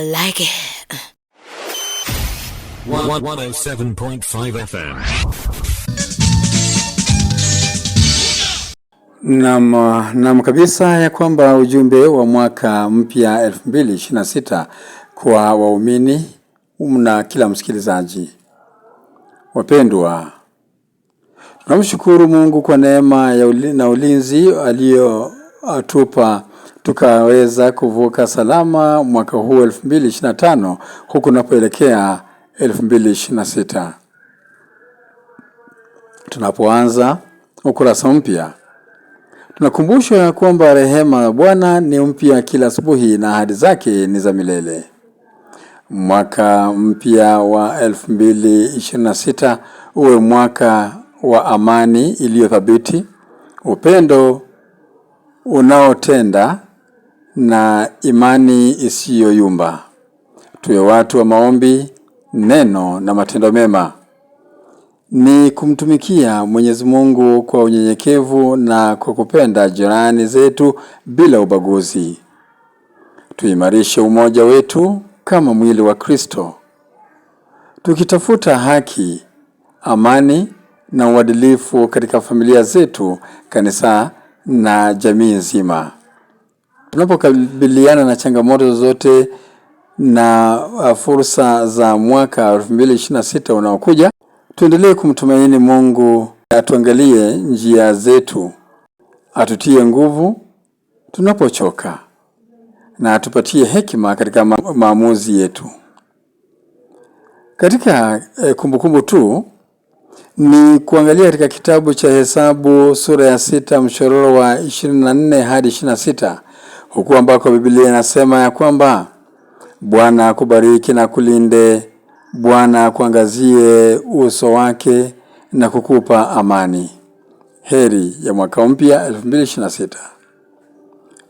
I like it. 107.5 FM. Naam kabisa ya kwamba ujumbe wa mwaka mpya 2026 kwa waumini na kila msikilizaji. Wapendwa, tunamshukuru Mungu kwa neema na ulinzi aliyotupa tukaweza kuvuka salama mwaka huu 2025 huku tunapoelekea 2026. Tunapoanza ukurasa mpya, tunakumbushwa ya kwamba rehema ya Bwana ni mpya kila asubuhi na ahadi zake ni za milele. Mwaka mpya wa 2026 uwe mwaka wa amani iliyothabiti, upendo unaotenda na imani isiyoyumba. Tuwe watu wa maombi, neno na matendo mema. Ni kumtumikia Mwenyezi Mungu kwa unyenyekevu na kwa kupenda jirani zetu bila ubaguzi. Tuimarishe umoja wetu kama mwili wa Kristo, tukitafuta haki, amani na uadilifu katika familia zetu, kanisa na jamii nzima. Tunapokabiliana na changamoto zote na fursa za mwaka 2026 unaokuja, tuendelee kumtumaini Mungu, atuangalie njia zetu, atutie nguvu tunapochoka na atupatie hekima katika maamuzi yetu. Katika kumbukumbu tu ni kuangalia katika kitabu cha Hesabu sura ya 6 mshororo wa 24 hadi 26, huku ambako Biblia inasema ya kwamba Bwana akubariki na kulinde, Bwana akuangazie uso wake na kukupa amani. Heri ya mwaka mpya 2026.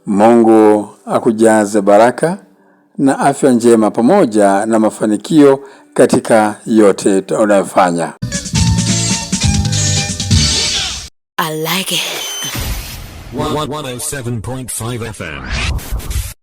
Mungu akujaze baraka na afya njema pamoja na mafanikio katika yote unayofanya. I like it. 107.5 FM.